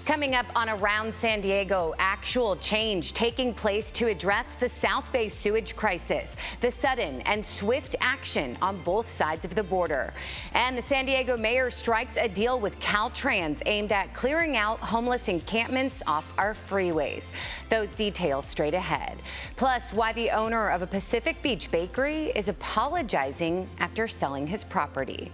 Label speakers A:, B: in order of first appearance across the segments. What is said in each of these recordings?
A: Coming up on Around San Diego, actual change taking place to address the South Bay sewage crisis, the sudden and swift action on both sides of the border. And the San Diego mayor strikes a deal with Caltrans aimed at clearing out homeless encampments off our freeways. Those details straight ahead. Plus, why the owner of a Pacific Beach bakery is apologizing after selling his property.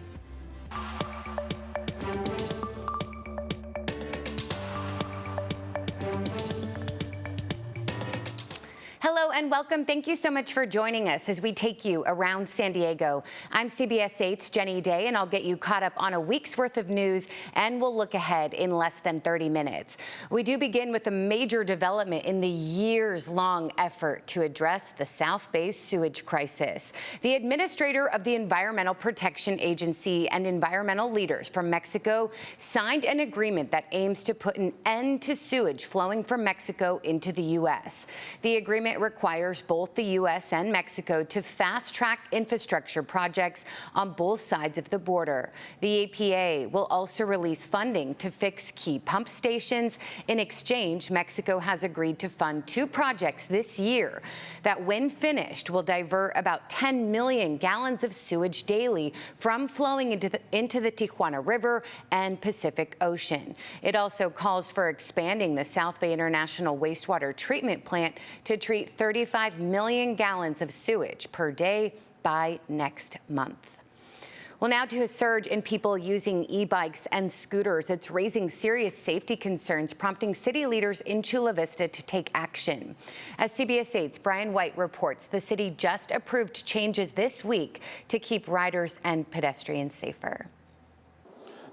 A: Hello and welcome. Thank you so much for joining us as we take you around San Diego. I'm CBS 8's Jenny Day, and I'll get you caught up on a week's worth of news, and we'll look ahead in less than 30 minutes. We do begin with a major development in the years-long effort to address the South Bay sewage crisis. The administrator of the Environmental Protection Agency and environmental leaders from Mexico signed an agreement that aims to put an end to sewage flowing from Mexico into the U.S. The agreement requires both the U.S. and Mexico to fast-track infrastructure projects on both sides of the border. The EPA will also release funding to fix key pump stations. In exchange, Mexico has agreed to fund 2 projects this year that, when finished, will divert about 10 million gallons of sewage daily from flowing into the Tijuana River and Pacific Ocean. It also calls for expanding the South Bay International Wastewater Treatment Plant to treat 35 million gallons of sewage per day by next month. Well, now to a surge in people using e-bikes and scooters. It's raising serious safety concerns, prompting city leaders in Chula Vista to take action. As CBS 8's Brian White reports, the city just approved changes this week to keep riders and pedestrians safer.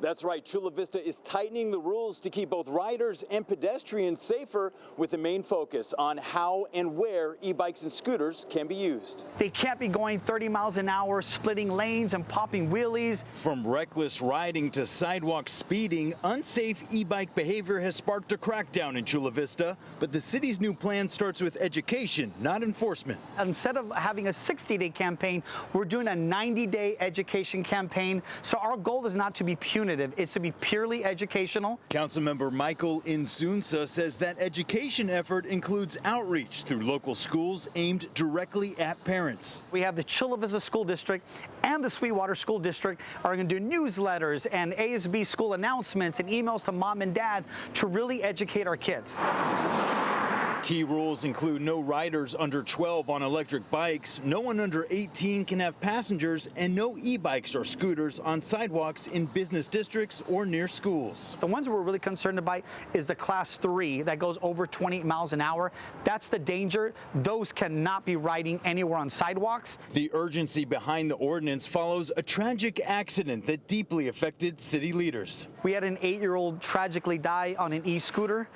B: That's right. Chula Vista is tightening the rules to keep both riders and pedestrians safer, with the main focus on how and where e-bikes and scooters can be used.
C: They can't be going 30 miles an hour, splitting lanes and popping wheelies.
D: From reckless riding to sidewalk speeding, unsafe e-bike behavior has sparked a crackdown in Chula Vista. But the city's new plan starts with education, not enforcement.
C: Instead of having a 60-day campaign, we're doing a 90-day education campaign. So our goal is not to be punitive. It's to be purely educational.
D: Councilmember Michael Insunza says that education effort includes outreach through local schools aimed directly at parents.
C: We have the Chula Vista School District and the Sweetwater School District are going to do newsletters and ASB school announcements and emails to mom and dad to really educate our kids.
D: Key rules include no riders under 12 on electric bikes, no one under 18 can have passengers, and no e-bikes or scooters on sidewalks in business districts or near schools.
C: The ones we're really concerned about is the class 3 that goes over 20 miles an hour. That's the danger. Those cannot be riding anywhere on sidewalks.
D: The urgency behind the ordinance follows a tragic accident that deeply affected city leaders.
C: We had an 8-year-old tragically die on an e-scooter.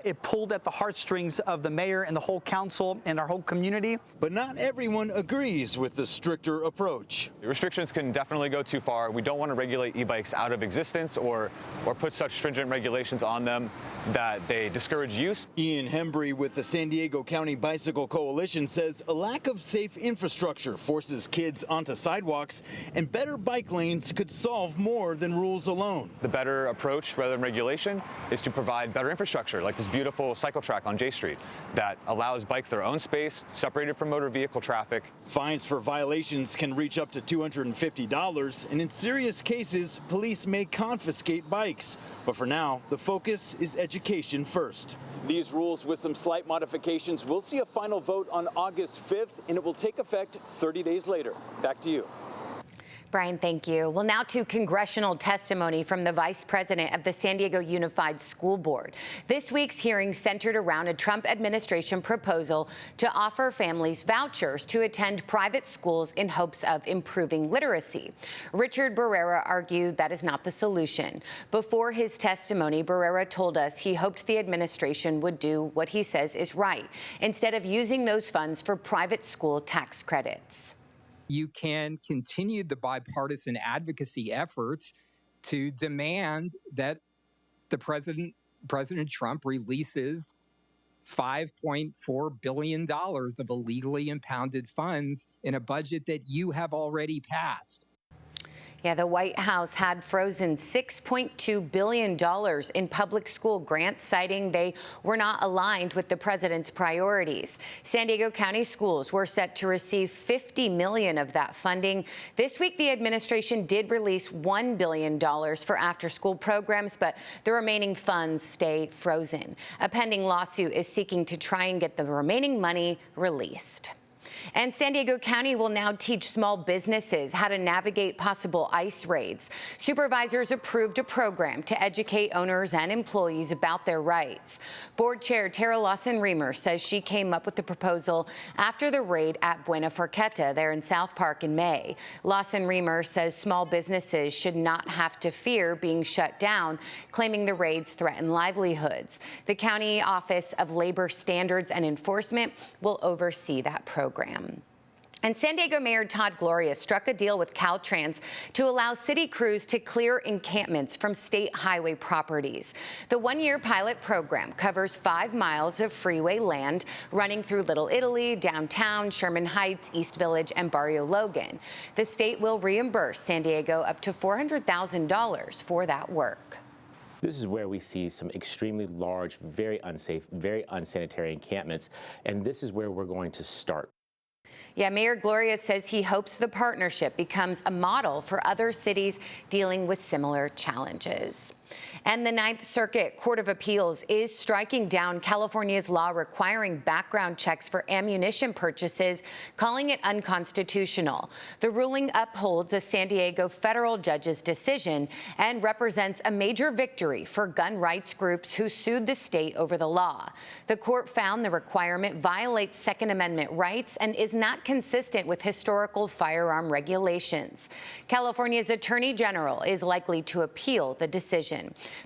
C: It pulled at the heartstrings of the mayor and the whole council and our whole community.
D: But not everyone agrees with the stricter approach.
E: The restrictions can definitely go too far. We don't want to regulate e-bikes out of existence or put such stringent regulations on them that they discourage use.
D: Ian Hembry with the San Diego County Bicycle Coalition says a lack of safe infrastructure forces kids onto sidewalks, and better bike lanes could solve more than rules alone.
E: The better approach, rather than regulation, is to provide better infrastructure, like this beautiful cycle track on J Street that allows bikes their own space, separated from motor vehicle traffic.
D: Fines for violations can reach up to $250, and in serious cases, police may confiscate bikes. But for now, the focus is education first.
B: These rules, with some slight modifications, will see a final vote on August 5th, and it will take effect 30 days later. Back to you.
A: Brian, thank you. Well, now to congressional testimony from the vice president of the San Diego Unified School Board. This week's hearing centered around a Trump administration proposal to offer families vouchers to attend private schools in hopes of improving literacy. Richard Barrera argued that is not the solution. Before his testimony, Barrera told us he hoped the administration would do what he says is right, instead of using those funds for private school tax credits.
F: You can continue the bipartisan advocacy efforts to demand that the President Trump releases $5.4 billion of illegally impounded funds in a budget that you have already passed.
A: Yeah, the White House had frozen $6.2 billion in public school grants, citing they were not aligned with the president's priorities. San Diego County schools were set to receive $50 million of that funding. This week, the administration did release $1 billion for after-school programs, but the remaining funds stay frozen. A pending lawsuit is seeking to try and get the remaining money released. And San Diego County will now teach small businesses how to navigate possible ICE raids. Supervisors approved a program to educate owners and employees about their rights. Board Chair Tara Lawson-Remer says she came up with the proposal after the raid at Buena Forqueta there in South Park in May. Lawson-Remer says small businesses should not have to fear being shut down, claiming the raids threaten livelihoods. The County Office of Labor Standards and Enforcement will oversee that program. And San Diego Mayor Todd Gloria struck a deal with Caltrans to allow city crews to clear encampments from state highway properties. The one-year pilot program covers 5 miles of freeway land running through Little Italy, downtown, Sherman Heights, East Village, and Barrio Logan. The state will reimburse San Diego up to $400,000 for that work.
G: This is where we see some extremely large, very unsafe, very unsanitary encampments, and this is where we're going to start.
A: Yeah, Mayor Gloria says he hopes the partnership becomes a model for other cities dealing with similar challenges. And the Ninth Circuit Court of Appeals is striking down California's law requiring background checks for ammunition purchases, calling it unconstitutional. The ruling upholds a San Diego federal judge's decision and represents a major victory for gun rights groups who sued the state over the law. The court found the requirement violates Second Amendment rights and is not consistent with historical firearm regulations. California's Attorney General is likely to appeal the decision.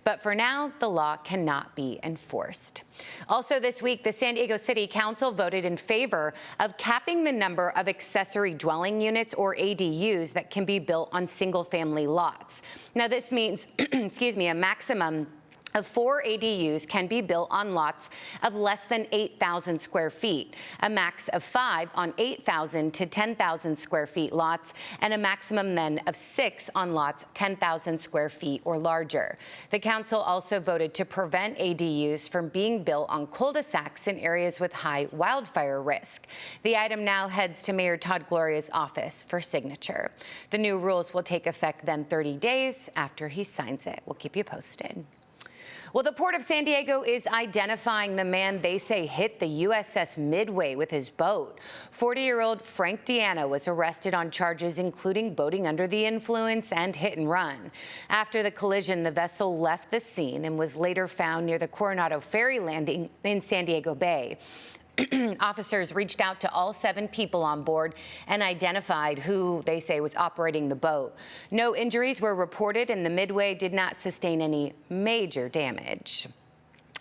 A: But for now, the law cannot be enforced. Also this week, the San Diego City Council voted in favor of capping the number of accessory dwelling units, or ADUs, that can be built on single-family lots. Now, this means, a maximum of 4 ADUs can be built on lots of less than 8,000 square feet, a max of 5 on 8,000 to 10,000 square feet lots, and a maximum then of 6 on lots 10,000 square feet or larger. The council also voted to prevent ADUs from being built on cul-de-sacs in areas with high wildfire risk. The item now heads to Mayor Todd Gloria's office for signature. The new rules will take effect then 30 days after he signs it. We'll keep you posted. Well, the Port of San Diego is identifying the man they say hit the USS Midway with his boat. 40-year-old Frank Deanna was arrested on charges including boating under the influence and hit and run. After the collision, the vessel left the scene and was later found near the Coronado Ferry landing in San Diego Bay. Officers reached out to all 7 people on board and identified who they say was operating the boat. No injuries were reported, and the Midway did not sustain any major damage.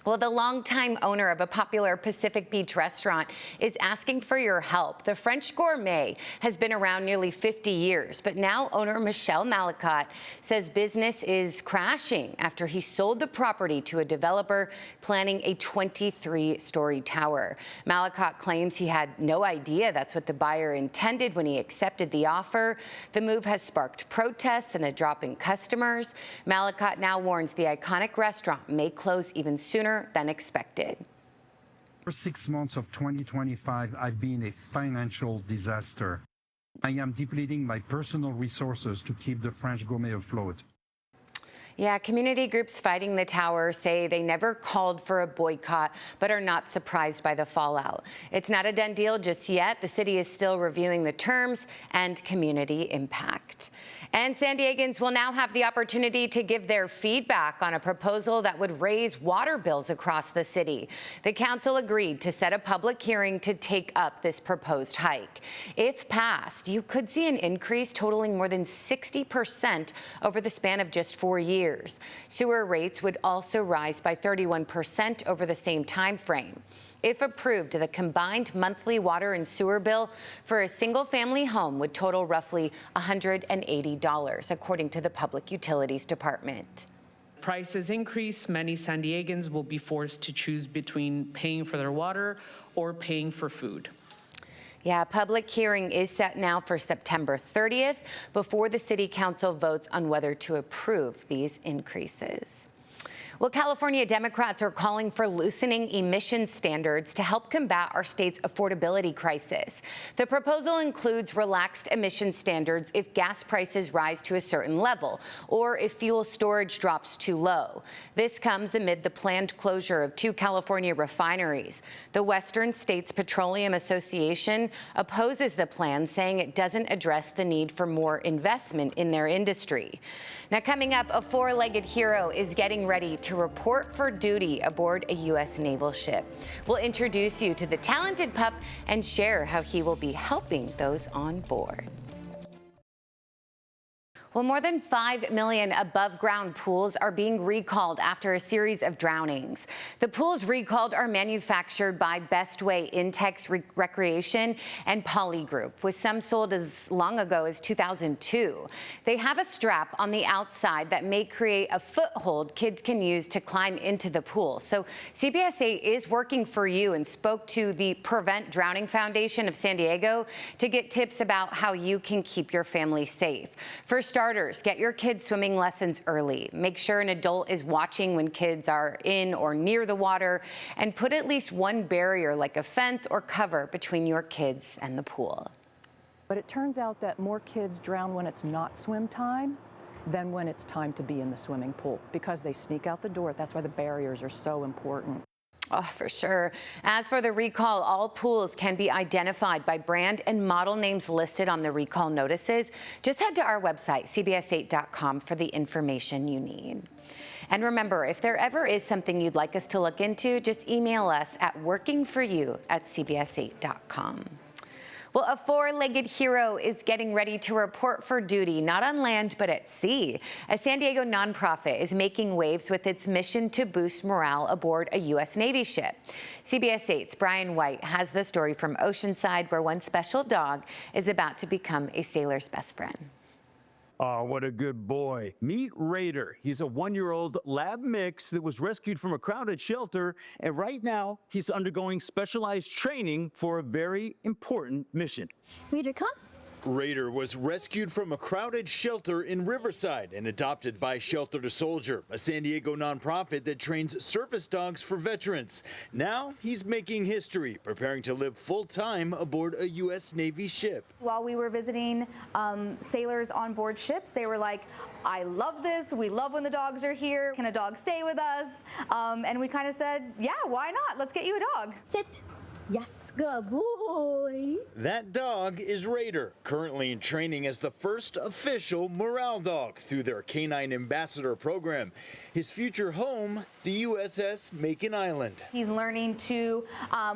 A: Well, the longtime owner of a popular Pacific Beach restaurant is asking for your help. The French Gourmet has been around nearly 50 years, but now owner Michelle Malacott says business is crashing after he sold the property to a developer planning a 23-story tower. Malacott claims he had no idea that's what the buyer intended when he accepted the offer. The move has sparked protests and a drop in customers. Malacott now warns the iconic restaurant may close even sooner than expected.
H: For 6 months of 2025, I've been a financial disaster. I am depleting my personal resources to keep the French Gourmet afloat.
A: Yeah, community groups fighting the tower say they never called for a boycott, but are not surprised by the fallout. It's not a done deal just yet. The city is still reviewing the terms and community impact. And San Diegans will now have the opportunity to give their feedback on a proposal that would raise water bills across the city. The council agreed to set a public hearing to take up this proposed hike. If passed, you could see an increase totaling more than 60% over the span of just 4 years. Sewer rates would also rise by 31% over the same time frame. If approved, the combined monthly water and sewer bill for a single-family home would total roughly $180, according to the Public Utilities Department.
I: Prices increase, many San Diegans will be forced to choose between paying for their water or paying for food.
A: Yeah, a public hearing is set now for September 30th before the City Council votes on whether to approve these increases. Well, California Democrats are calling for loosening emission standards to help combat our state's affordability crisis. The proposal includes relaxed emission standards if gas prices rise to a certain level or if fuel storage drops too low. This comes amid the planned closure of 2 California refineries. The Western States Petroleum Association opposes the plan, saying it doesn't address the need for more investment in their industry. Now, coming up, a 4-legged hero is getting ready to report for duty aboard a U.S. naval ship. We'll introduce you to the talented pup and share how he will be helping those on board. Well, more than 5 million above-ground pools are being recalled after a series of drownings. The pools recalled are manufactured by Best Way Intex Recreation and Poly Group, with some sold as long ago as 2002. They have a strap on the outside that may create a foothold kids can use to climb into the pool. So CBS 8 is working for you and spoke to the Prevent Drowning Foundation of San Diego to get tips about how you can keep your family safe. For starters, get your kids swimming lessons early. Make sure an adult is watching when kids are in or near the water, and put at least one barrier like a fence or cover between your kids and the pool.
J: But it turns out that more kids drown when it's not swim time than when it's time to be in the swimming pool, because they sneak out the door. That's why the barriers are so important.
A: Oh, for sure. As for the recall, all pools can be identified by brand and model names listed on the recall notices. Just head to our website, cbs8.com, for the information you need. And remember, if there ever is something you'd like us to look into, just email us at workingforyou@cbs8.com. Well, a 4-legged hero is getting ready to report for duty, not on land, but at sea. A San Diego nonprofit is making waves with its mission to boost morale aboard a U.S. Navy ship. CBS 8's Brian White has the story from Oceanside, where one special dog is about to become a sailor's best friend.
K: Oh, what a good boy. Meet Raider. He's a 1-year-old lab mix that was rescued from a crowded shelter, and right now he's undergoing specialized training for a very important mission.
L: Raider, come.
D: Raider was rescued from a crowded shelter in Riverside and adopted by Shelter to Soldier, a San Diego nonprofit that trains service dogs for veterans. Now he's making history, preparing to live full-time aboard a U.S. Navy ship.
L: While we were visiting sailors on board ships, they were like, I love this. We love when the dogs are here. Can a dog stay with us? And we kind of said, yeah, why not? Let's get you a dog.
M: Sit. Yes, good boys.
D: That dog is Raider, currently in training as the first official morale dog through their Canine Ambassador program. His future home, the USS Macon Island.
L: He's learning to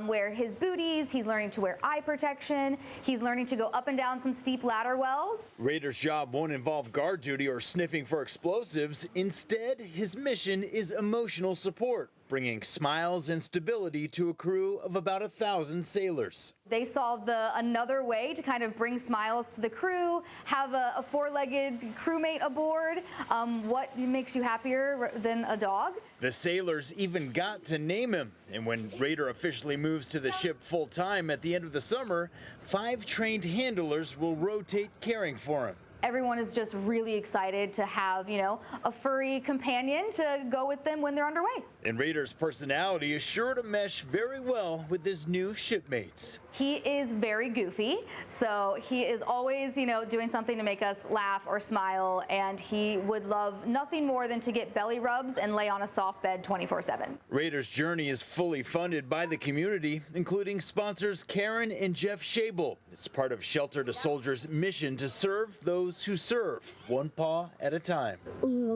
L: wear his booties. He's learning to wear eye protection. He's learning to go up and down some steep ladder wells.
D: Raider's job won't involve guard duty or sniffing for explosives. Instead, his mission is emotional support, bringing smiles and stability to a crew of about 1,000 sailors.
L: They saw another way to kind of bring smiles to the crew, have a 4-legged crewmate aboard. What makes you happier than a dog?
D: The sailors even got to name him. And when Raider officially moves to the ship full-time at the end of the summer, 5 trained handlers will rotate caring for him.
L: Everyone is just really excited to have, you know, a furry companion to go with them when they're underway.
D: And Raider's personality is sure to mesh very well with his new shipmates.
L: He is very goofy, so he is always, you know, doing something to make us laugh or smile, and he would love nothing more than to get belly rubs and lay on a soft bed 24/7.
D: Raider's journey is fully funded by the community, including sponsors Karen and Jeff Schabel. It's part of Shelter to Soldier's mission to serve those who serve, one paw at a time.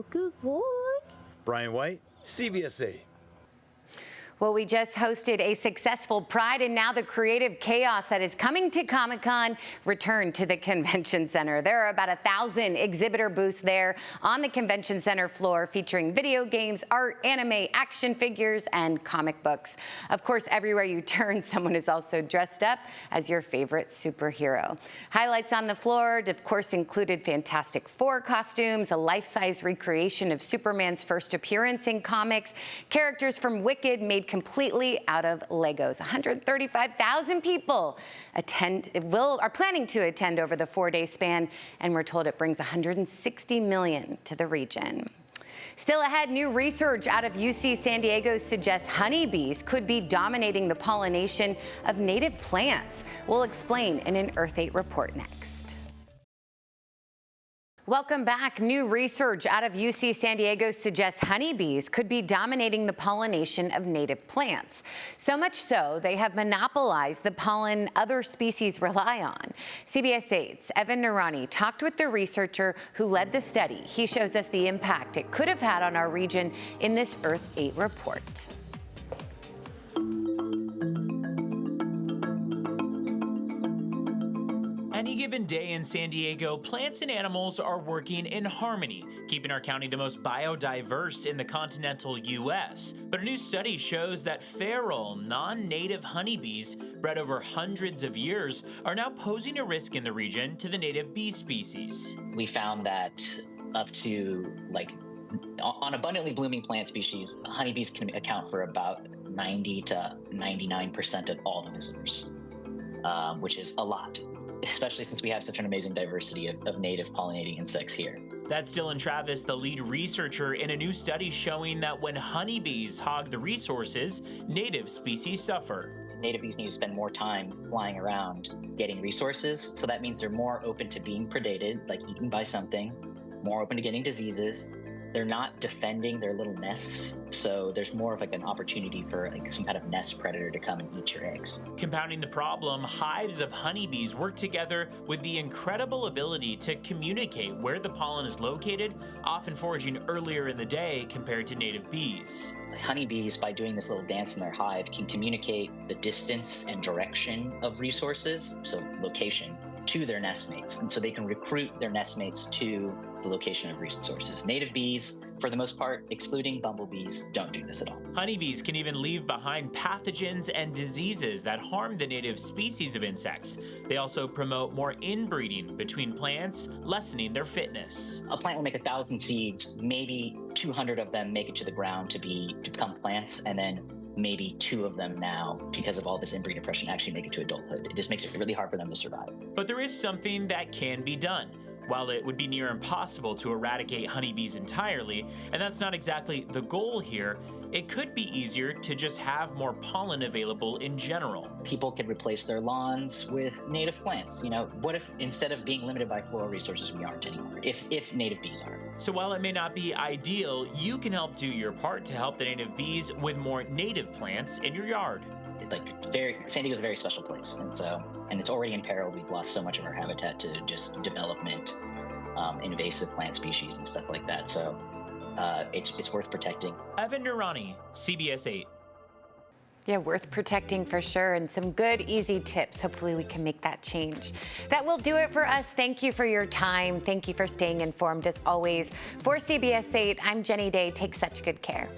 M: Good boy.
D: Brian White, CBS 8.
A: Well, we just hosted a successful Pride, and now the creative chaos that is coming to Comic-Con returned to the Convention Center. There are about 1,000 exhibitor booths there on the Convention Center floor, featuring video games, art, anime, action figures, and comic books. Of course, everywhere you turn, someone is also dressed up as your favorite superhero. Highlights on the floor, of course, included Fantastic Four costumes, a life-size recreation of Superman's first appearance in comics, characters from Wicked made made completely out of Legos. 135,000 people are planning to attend over the 4-day span, and we're told it brings $160 million to the region. Still ahead, new research out of UC San Diego suggests honeybees could be dominating the pollination of native plants. We'll explain in an Earth 8 report next. Welcome back. New research out of UC San Diego suggests honeybees could be dominating the pollination of native plants. So much so, they have monopolized the pollen other species rely on. CBS 8's Evan Noorani talked with the researcher who led the study. He shows us the impact it could have had on our region in this Earth 8 report.
N: Any given day in San Diego, plants and animals are working in harmony, keeping our county the most biodiverse in the continental U.S. But a new study shows that feral, non-native honeybees, bred over hundreds of years, are now posing a risk in the region to the native bee species.
O: We found that up to, on abundantly blooming plant species, honeybees can account for about 90 to 99% of all the visitors, which is a lot, especially since we have such an amazing diversity of native pollinating insects here.
N: That's Dylan Travis, the lead researcher in a new study showing that when honeybees hog the resources, native species suffer.
O: Native bees need to spend more time flying around getting resources, so that means they're more open to being predated, like eaten by something, more open to getting diseases. They're not defending their little nests, so there's more of an opportunity for some kind of nest predator to come and eat your eggs.
N: Compounding the problem, hives of honeybees work together with the incredible ability to communicate where the pollen is located, often foraging earlier in the day compared to native bees.
O: Honeybees, by doing this little dance in their hive, can communicate the distance and direction of resources, so location, to their nestmates. And so they can recruit their nestmates to the location of resources. Native bees, for the most part, excluding bumblebees, don't do this at all.
N: Honeybees can even leave behind pathogens and diseases that harm the native species of insects. They also promote more inbreeding between plants, lessening their fitness.
O: A plant will make 1,000 seeds, maybe 200 of them make it to the ground to become plants, and then maybe 2 of them now, because of all this inbreeding oppression, actually make it to adulthood. It just makes it really hard for them to survive.
N: But there is something that can be done. While it would be near impossible to eradicate honeybees entirely, and that's not exactly the goal here, it could be easier to just have more pollen available in general.
O: People could replace their lawns with native plants. What if instead of being limited by floral resources, we aren't anymore, if native bees are?
N: So while it may not be ideal, you can help do your part to help the native bees with more native plants in your yard.
O: San Diego's a very special place, and it's already in peril. We've lost so much of our habitat to just development, invasive plant species and stuff like that. So it's worth protecting.
N: Evan Noorani, CBS 8.
A: Yeah, worth protecting for sure, and some good, easy tips. Hopefully we can make that change. That will do it for us. Thank you for your time. Thank you for staying informed as always. For CBS 8, I'm Jenny Day. Take such good care.